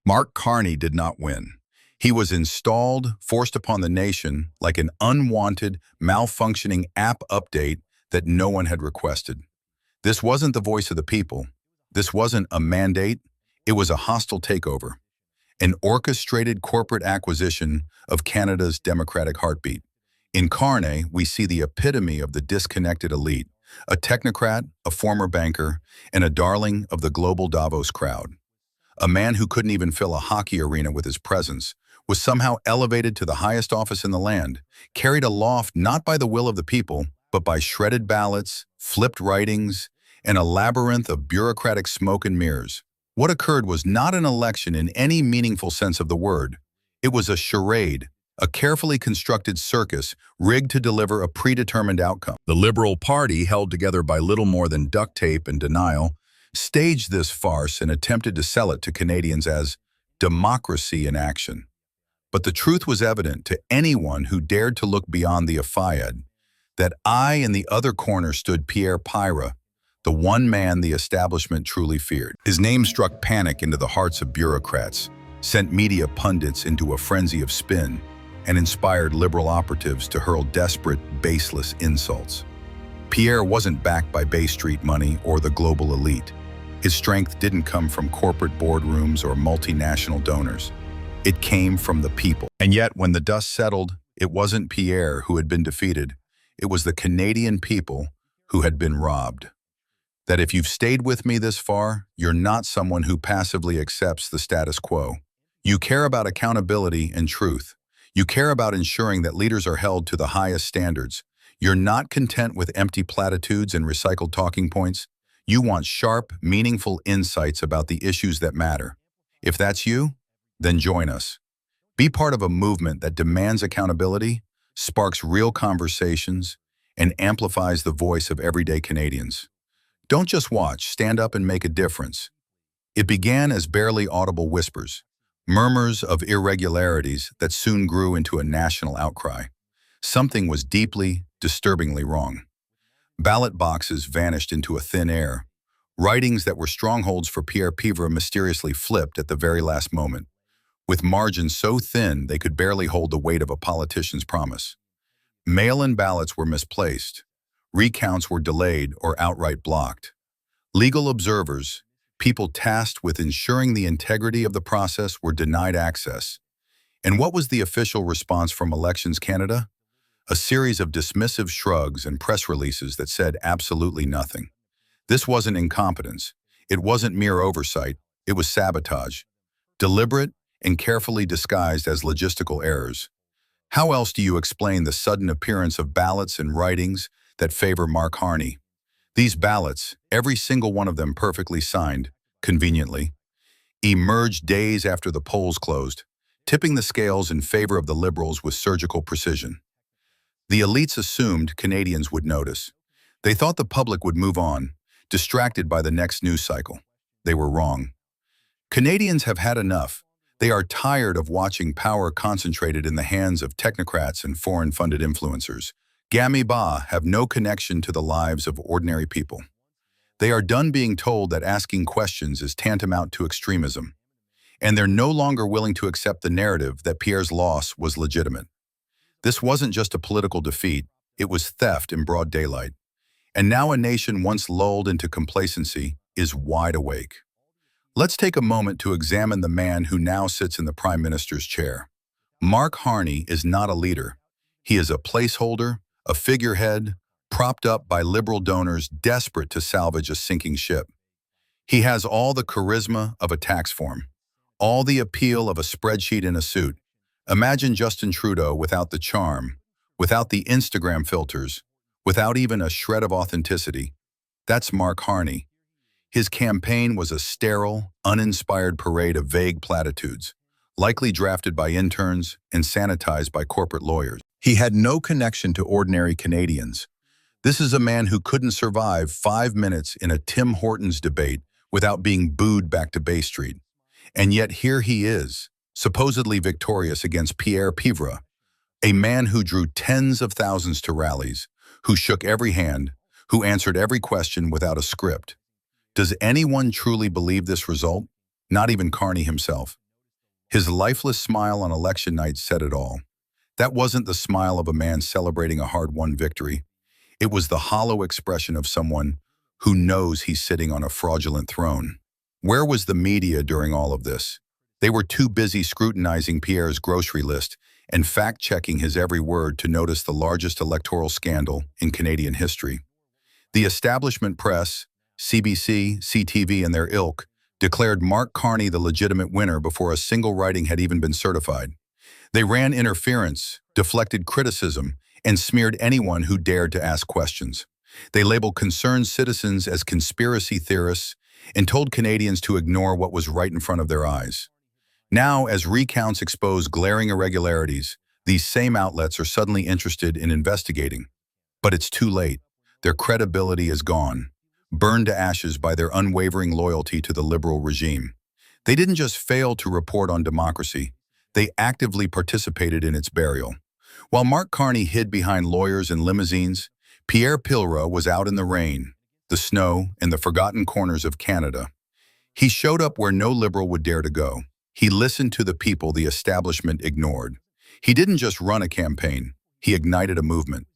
Mark Carney did not win. He was installed, forced upon the nation, like an unwanted, malfunctioning app update that no one had requested. This wasn't the voice of the people. This wasn't a mandate. It was a hostile takeover, an orchestrated corporate acquisition of Canada's democratic heartbeat. In Carney, we see the epitome of the disconnected elite, a technocrat, a former banker, and a darling of the global Davos crowd. A man who couldn't even fill a hockey arena with his presence was somehow elevated to the highest office in the land, carried aloft not by the will of the people, but by shredded ballots, flipped writings, and a labyrinth of bureaucratic smoke and mirrors. What occurred was not an election in any meaningful sense of the word. It was a charade, a carefully constructed circus rigged to deliver a predetermined outcome. The Liberal Party, held together by little more than duct tape and denial, staged this farce and attempted to sell it to Canadians as democracy in action. But the truth was evident to anyone who dared to look beyond the Afayed, that in the other corner stood Pierre Pira, the one man the establishment truly feared. His name struck panic into the hearts of bureaucrats, sent media pundits into a frenzy of spin, and inspired liberal operatives to hurl desperate, baseless insults. Pierre wasn't backed by Bay Street money or the global elite. His strength didn't come from corporate boardrooms or multinational donors. It came from the people. And yet, when the dust settled, it wasn't Pierre who had been defeated. It was the Canadian people who had been robbed. That if you've stayed with me this far, you're not someone who passively accepts the status quo. You care about accountability and truth. You care about ensuring that leaders are held to the highest standards. You're not content with empty platitudes and recycled talking points. You want sharp, meaningful insights about the issues that matter. If that's you, then join us. Be part of a movement that demands accountability, sparks real conversations, and amplifies the voice of everyday Canadians. Don't just watch, stand up and make a difference. It began as barely audible whispers, murmurs of irregularities that soon grew into a national outcry. Something was deeply, disturbingly wrong. Ballot boxes vanished into a thin air. Writings that were strongholds for Pierre Pivre mysteriously flipped at the very last moment, with margins so thin they could barely hold the weight of a politician's promise. Mail-in ballots were misplaced. Recounts were delayed or outright blocked. Legal observers, people tasked with ensuring the integrity of the process, were denied access. And what was the official response from Elections Canada? A series of dismissive shrugs and press releases that said absolutely nothing. This wasn't incompetence. It wasn't mere oversight. It was sabotage, deliberate and carefully disguised as logistical errors. How else do you explain the sudden appearance of ballots and writings that favor Mark Carney? These ballots, every single one of them perfectly signed, conveniently, emerged days after the polls closed, tipping the scales in favor of the Liberals with surgical precision. The elites assumed Canadians would notice. They thought the public would move on, distracted by the next news cycle. They were wrong. Canadians have had enough. They are tired of watching power concentrated in the hands of technocrats and foreign-funded influencers. Gammy-Ba have no connection to the lives of ordinary people. They are done being told that asking questions is tantamount to extremism, and they're no longer willing to accept the narrative that Pierre's loss was legitimate. This wasn't just a political defeat, it was theft in broad daylight. And now a nation once lulled into complacency is wide awake. Let's take a moment to examine the man who now sits in the Prime Minister's chair. Mark Carney is not a leader. He is a placeholder, a figurehead, propped up by Liberal donors desperate to salvage a sinking ship. He has all the charisma of a tax form, all the appeal of a spreadsheet in a suit. Imagine Justin Trudeau without the charm, without the Instagram filters, without even a shred of authenticity. That's Mark Carney. His campaign was a sterile, uninspired parade of vague platitudes, likely drafted by interns and sanitized by corporate lawyers. He had no connection to ordinary Canadians. This is a man who couldn't survive 5 minutes in a Tim Hortons debate without being booed back to Bay Street. And yet here he is, supposedly victorious against Pierre Pivre, a man who drew tens of thousands to rallies, who shook every hand, who answered every question without a script. Does anyone truly believe this result? Not even Carney himself. His lifeless smile on election night said it all. That wasn't the smile of a man celebrating a hard-won victory. It was the hollow expression of someone who knows he's sitting on a fraudulent throne. Where was the media during all of this? They were too busy scrutinizing Pierre's grocery list and fact-checking his every word to notice the largest electoral scandal in Canadian history. The establishment press, CBC, CTV, and their ilk, declared Mark Carney the legitimate winner before a single riding had even been certified. They ran interference, deflected criticism, and smeared anyone who dared to ask questions. They labeled concerned citizens as conspiracy theorists and told Canadians to ignore what was right in front of their eyes. Now, as recounts expose glaring irregularities, these same outlets are suddenly interested in investigating. But it's too late. Their credibility is gone, burned to ashes by their unwavering loyalty to the liberal regime. They didn't just fail to report on democracy, they actively participated in its burial. While Mark Carney hid behind lawyers and limousines, Pierre Pilra was out in the rain, the snow, and the forgotten corners of Canada. He showed up where no liberal would dare to go. He listened to the people the establishment ignored. He didn't just run a campaign, he ignited a movement.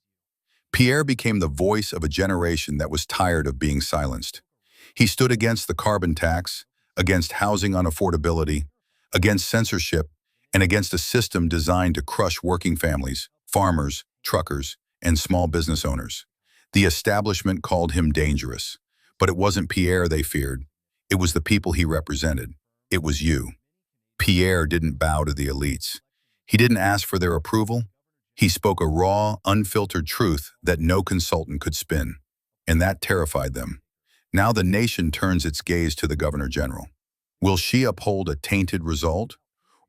Pierre became the voice of a generation that was tired of being silenced. He stood against the carbon tax, against housing unaffordability, against censorship, and against a system designed to crush working families, farmers, truckers, and small business owners. The establishment called him dangerous, but it wasn't Pierre they feared. It was the people he represented. It was you. Pierre didn't bow to the elites. He didn't ask for their approval. He spoke a raw, unfiltered truth that no consultant could spin, and that terrified them. Now the nation turns its gaze to the Governor General. Will she uphold a tainted result,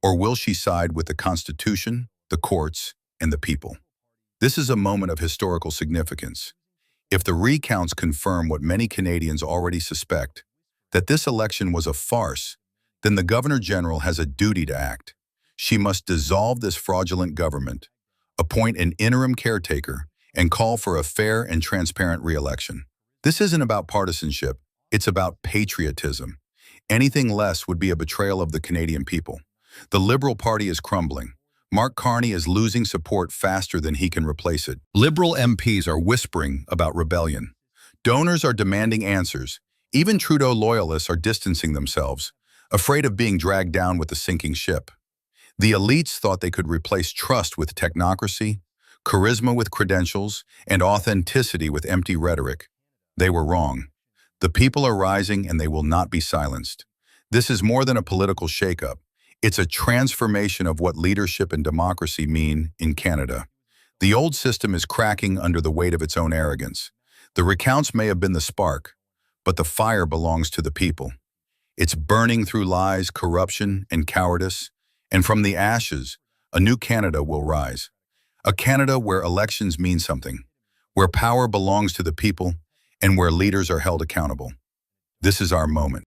or will she side with the Constitution, the courts, and the people? This is a moment of historical significance. If the recounts confirm what many Canadians already suspect, that this election was a farce, then the Governor General has a duty to act. She must dissolve this fraudulent government, appoint an interim caretaker, and call for a fair and transparent re-election. This isn't about partisanship, it's about patriotism. Anything less would be a betrayal of the Canadian people. The Liberal Party is crumbling. Mark Carney is losing support faster than he can replace it. Liberal MPs are whispering about rebellion. Donors are demanding answers. Even Trudeau loyalists are distancing themselves, afraid of being dragged down with the sinking ship. The elites thought they could replace trust with technocracy, charisma with credentials, and authenticity with empty rhetoric. They were wrong. The people are rising and they will not be silenced. This is more than a political shakeup. It's a transformation of what leadership and democracy mean in Canada. The old system is cracking under the weight of its own arrogance. The recounts may have been the spark, but the fire belongs to the people. It's burning through lies, corruption, and cowardice, and from the ashes, a new Canada will rise. A Canada where elections mean something, where power belongs to the people, and where leaders are held accountable. This is our moment.